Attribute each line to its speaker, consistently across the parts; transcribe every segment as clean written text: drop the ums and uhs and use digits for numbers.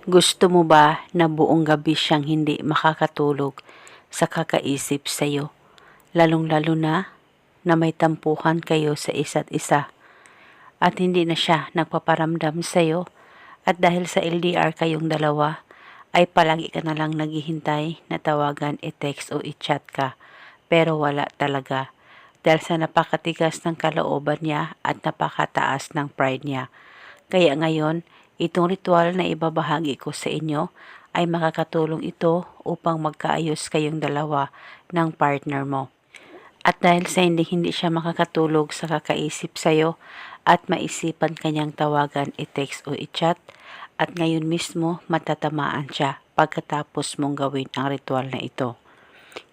Speaker 1: Gusto mo ba na buong gabi siyang hindi makakatulog sa kakaisip sa'yo? Lalong-lalo na may tampuhan kayo sa isa't isa at hindi na siya nagpaparamdam sa'yo at dahil sa LDR kayong dalawa ay palagi ka na lang naghihintay na tawagan, i-text o i-chat ka pero wala talaga dahil sa napakatigas ng kalooban niya at napakataas ng pride niya. Kaya ngayon, itong ritual na ibabahagi ko sa inyo ay makakatulong ito upang magkaayos kayong dalawa ng partner mo. At dahil sa hindi siya makakatulog sa kakaisip sa'yo at maisipan kanyang tawagan, i-text o i-chat, at ngayon mismo matatamaan siya pagkatapos mong gawin ang ritual na ito.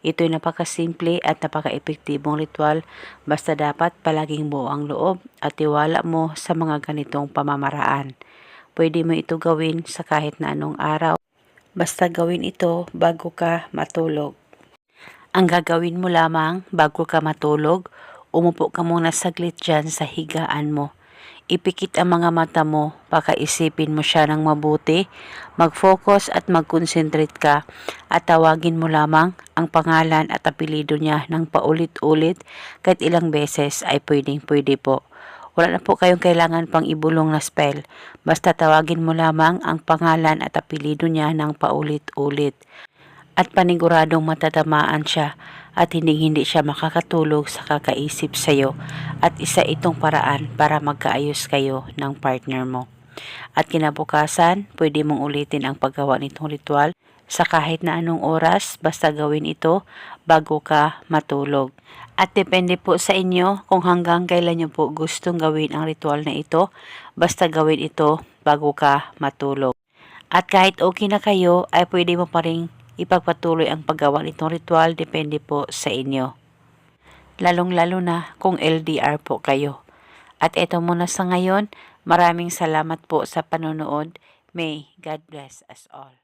Speaker 1: Ito'y napakasimple at napaka-epektibong ritual basta dapat palaging buo ang loob at tiwala mo sa mga ganitong pamamaraan. Pwede mo ito gawin sa kahit na anong araw. Basta gawin ito bago ka matulog. Ang gagawin mo lamang bago ka matulog, umupo ka muna saglit dyan sa higaan mo. Ipikit ang mga mata mo, pakaisipin mo siya ng mabuti, mag-focus at mag-concentrate ka at tawagin mo lamang ang pangalan at apelido niya ng paulit-ulit kahit ilang beses ay pwedeng-pwede po. Wala na po kayong kailangan pang ibulong na spell, basta tawagin mo lamang ang pangalan at apelido niya ng paulit-ulit. At paniguradong matatamaan siya at hindi siya makakatulog sa kakaisip sa'yo at isa itong paraan para magkaayos kayo ng partner mo. At kinabukasan, pwede mong ulitin ang paggawa nitong ritual sa kahit na anong oras basta gawin ito bago ka matulog. At depende po sa inyo kung hanggang kailan nyo po gustong gawin ang ritual na ito, basta gawin ito bago ka matulog. At kahit okay na kayo, ay pwede mo pa rin ipagpatuloy ang paggawa nitong ritual, depende po sa inyo. Lalong-lalo na kung LDR po kayo. At eto muna sa ngayon, maraming salamat po sa panonood. May God bless us all.